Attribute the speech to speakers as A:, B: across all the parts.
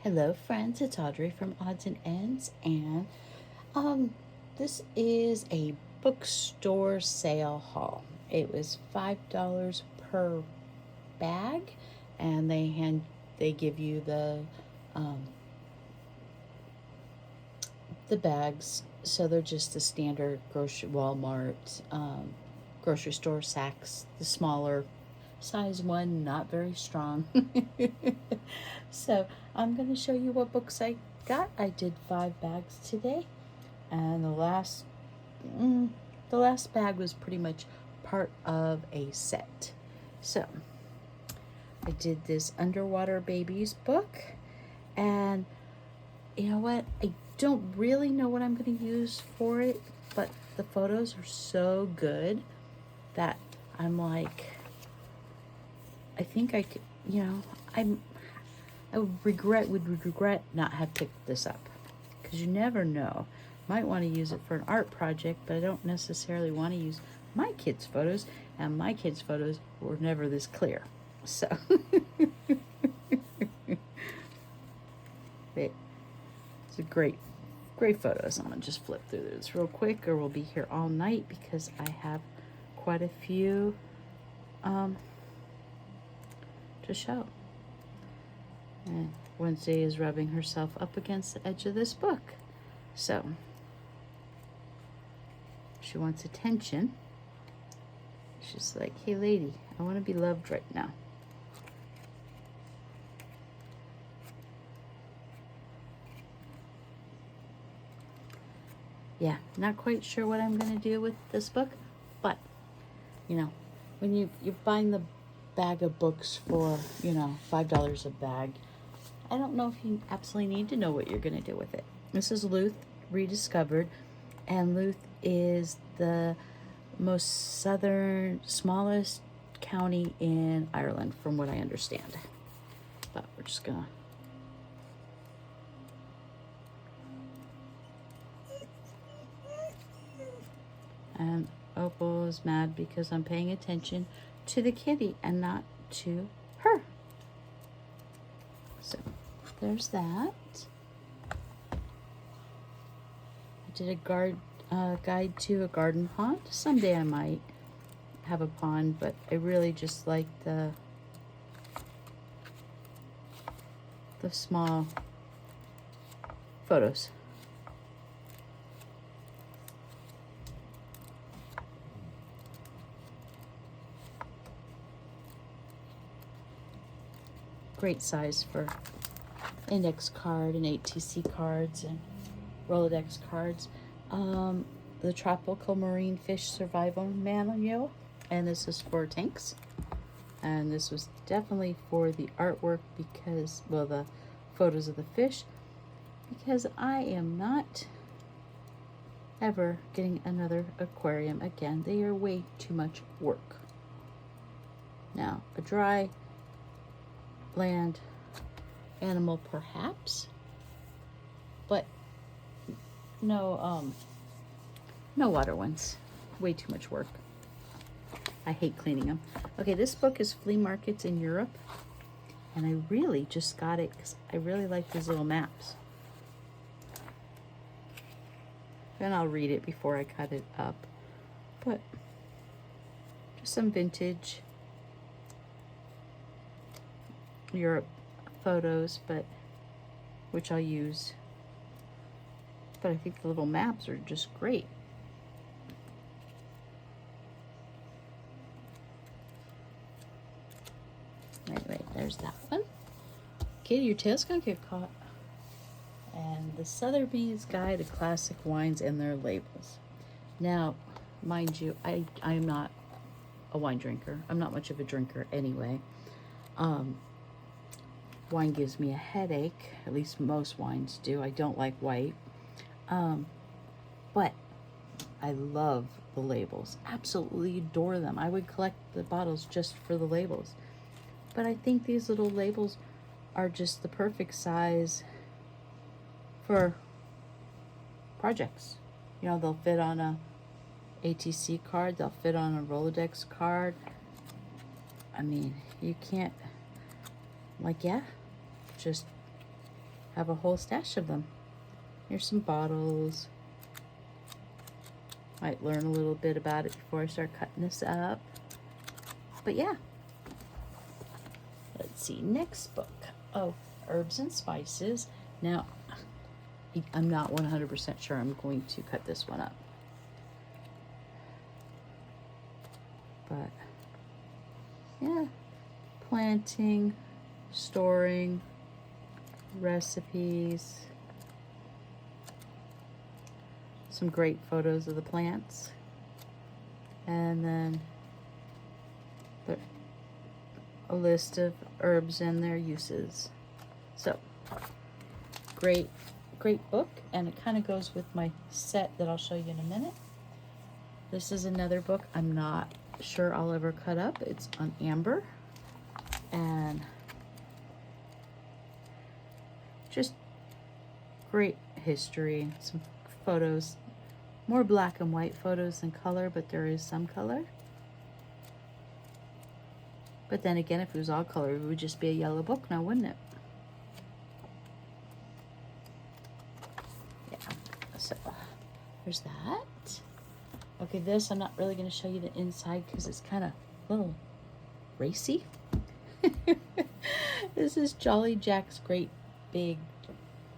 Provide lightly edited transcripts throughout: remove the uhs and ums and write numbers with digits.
A: Hello, friends. It's Audrey from Odds and Ends, and um, this is a bookstore sale haul. It was $5 per bag, and they give you um, the bags. So they're just the standard grocery Walmart grocery store sacks, the smaller size one, not very strong. So I'm going to show you what books I got. I did 5 bags today, and mm, the last bag was pretty much part of a set. So I did this Underwater Babies book, and you know what? I don't really know what I'm going to use for it, but the photos are so good that I'm like, I think I could, I'm I would regret not have picked this up, because you never know. Might want to use it for an art project, but I don't necessarily want to use my kids' photos, and my kids' photos were never this clear. So it's a great photos. I'm gonna just flip through this real quick, or we'll be here all night because I have quite a few to show. And Wednesday is rubbing herself up against the edge of this book. So she wants attention. She's like, hey lady, I want to be loved right now. Yeah, not quite sure what I'm going to do with this book, but when you're buying the bag of books for, $5 a bag, I don't know if you absolutely need to know what you're going to do with it. This is Louth Rediscovered, and Louth is the most smallest county in Ireland, from what I understand. But we're just gonna. And Opal is mad because I'm paying attention to the kitty and not to her. So there's that. I did a guide to a garden pond. Someday I might have a pond, but I really just like the small photos. Great size for index card and ATC cards and Rolodex cards. The Tropical Marine Fish Survival Manual, and this is for tanks. And this was definitely for the artwork because, well, the photos of the fish, because I am not ever getting another aquarium again. They are way too much work. Now, a dry land animal perhaps, but no water ones. Way too much work. I hate cleaning them. Okay, this book is Flea Markets in Europe, and I really just got it because I really like these little maps. And I'll read it before I cut it up. But just some vintage Europe photos, but which I'll use. But I think the little maps are just great. Anyway, there's that one. Kitty, your tail's gonna get caught. And the Sotheby's Guide to Classic Wines and Their Labels. Now, mind you, I'm not a wine drinker. I'm not much of a drinker anyway. Wine gives me a headache. At least most wines do. I don't like white. But I love the labels. Absolutely adore them. I would collect the bottles just for the labels. But I think these little labels are just the perfect size for projects. They'll fit on a ATC card. They'll fit on a Rolodex card. I mean, you can't, just have a whole stash of them. Here's some bottles. Might learn a little bit about it before I start cutting this up. But yeah. Let's see, next book. Oh, Herbs and Spices. Now, I'm not 100% sure I'm going to cut this one up. But, yeah. Planting, storing, recipes. Some great photos of the plants. And then a list of herbs and their uses. So, great book, and it kind of goes with my set that I'll show you in a minute. This is another book I'm not sure I'll ever cut up. It's on amber, and just great history, some photos, more black and white photos than color, but there is some color. But then again, if it was all color, it would just be a yellow book now, wouldn't it? Yeah, so there's that. Okay, this, I'm not really going to show you the inside because it's kind of a little racy. This is Jolly Jack's great big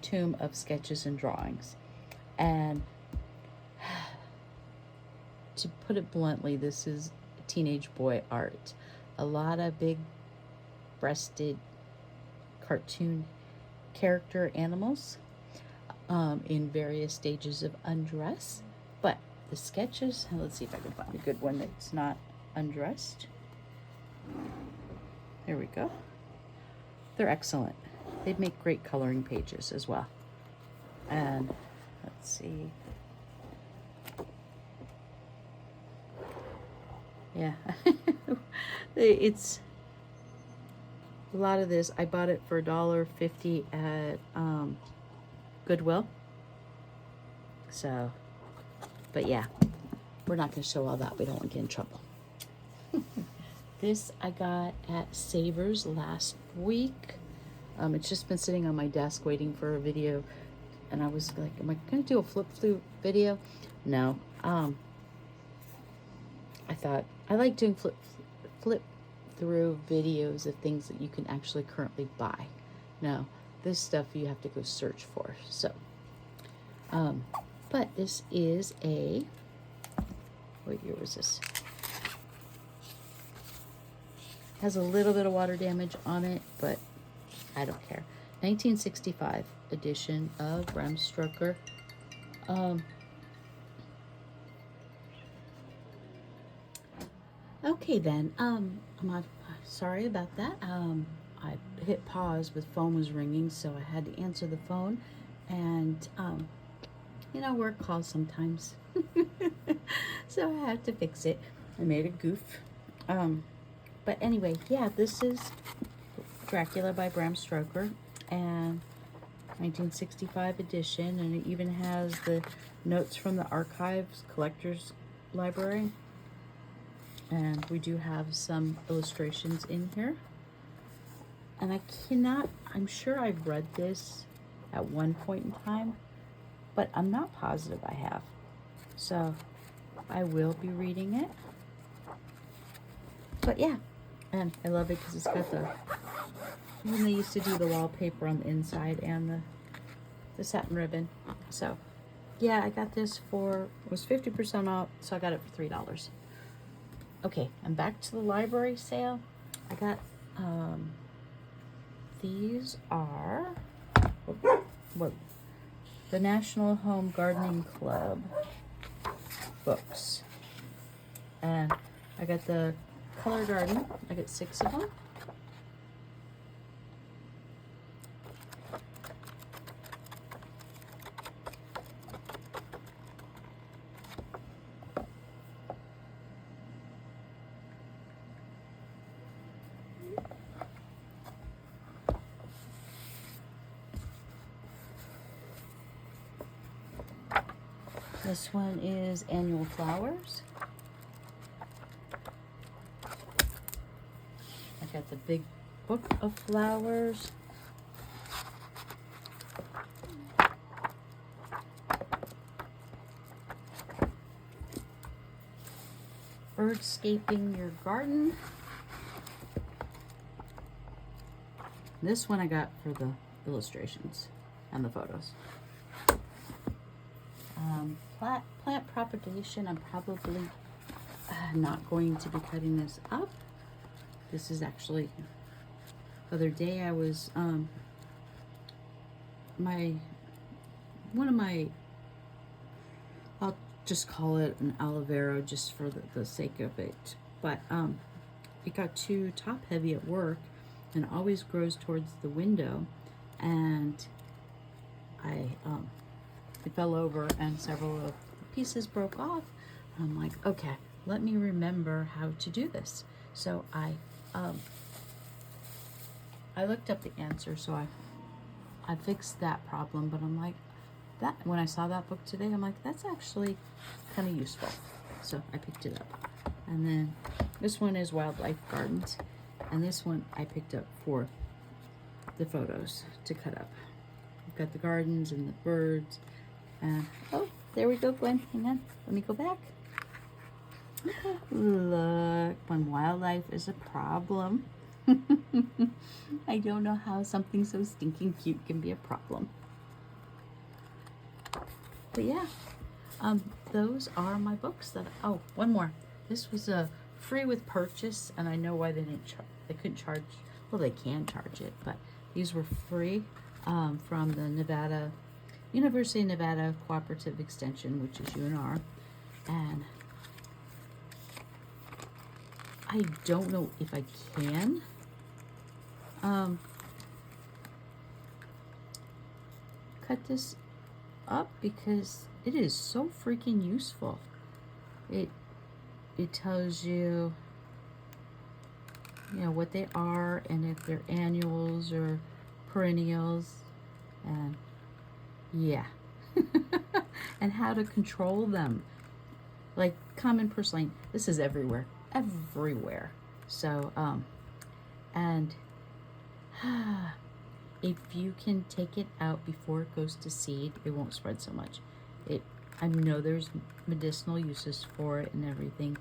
A: tome of sketches and drawings. And to put it bluntly, this is teenage boy art. A lot of big breasted cartoon character animals in various stages of undress. But the sketches, let's see if I can find a good one that's not undressed. There we go. They're excellent. They'd make great coloring pages as well. And let's see. Yeah. It's a lot of this. I bought it for $1.50 at Goodwill. So, but yeah, we're not going to show all that. We don't want to get in trouble. This I got at Savers last week. It's just been sitting on my desk waiting for a video, and I was like, am I going to do a flip through video? No. I thought I like doing flip through videos of things that you can actually currently buy. Now, this stuff you have to go search for. So, but this is a, what year was this? Has a little bit of water damage on it, but I don't care. 1965 edition of Bram Stoker. Okay then, I'm not, sorry about that. I hit pause, but the phone was ringing, so I had to answer the phone, and you know, work calls sometimes. So I had to fix it. I made a goof. But anyway, yeah, this is Dracula by Bram Stoker, and 1965 edition, and it even has the notes from the Archives Collectors Library. And we do have some illustrations in here. And I'm sure I've read this at one point in time, but I'm not positive I have. So I will be reading it. But yeah, and I love it because it's got when they used to do the wallpaper on the inside and the satin ribbon. So yeah, I got this it was 50% off, so I got it for $3. Okay, I'm back to the library sale. I got, these are, the National Home Gardening Club books. And I got the Color Garden. I got 6 of them. This one is Annual Flowers. I got the Big Book of Flowers. Birdscaping your garden. This one I got for the illustrations and the photos. Plant propagation, I'm probably not going to be cutting this up. This is actually, the other day I was, one of my, I'll just call it an aloe vera just for the sake of it. But it got too top heavy at work and always grows towards the window, and it fell over and several of the pieces broke off. I'm like, okay, let me remember how to do this. So I looked up the answer, so I fixed that problem. But I'm like, that when I saw that book today, I'm like, that's actually kind of useful. So I picked it up. And then this one is Wildlife Gardens, and this one I picked up for the photos to cut up. I've got the gardens and the birds. And oh, there we go, Gwen. Hang on, let me go back. Look, when wildlife is a problem. I don't know how something so stinking cute can be a problem. But yeah, those are my books that, oh, one more. This was a free with purchase, and I know why they didn't they couldn't charge, well, they can charge it, but these were free from the University of Nevada Cooperative Extension, which is UNR. And I don't know if I can cut this up because it is so freaking useful. It tells you, you know, what they are and if they're annuals or perennials, and yeah, and how to control them. Like common purslane, this is everywhere. So and if you can take it out before it goes to seed, it won't spread so much. I know there's medicinal uses for it and everything,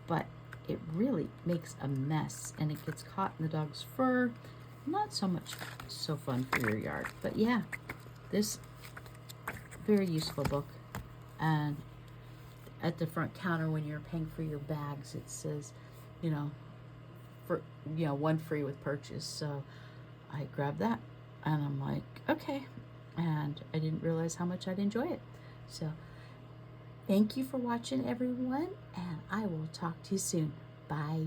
A: but it really makes a mess and it gets caught in the dog's fur. Not so much so fun for your yard. But yeah, this very useful book. And at the front counter when you're paying for your bags, it says, you know, for, you know, one free with purchase. So I grabbed that and I'm like, okay. And I didn't realize how much I'd enjoy it. So thank you for watching, everyone, and I will talk to you soon. Bye.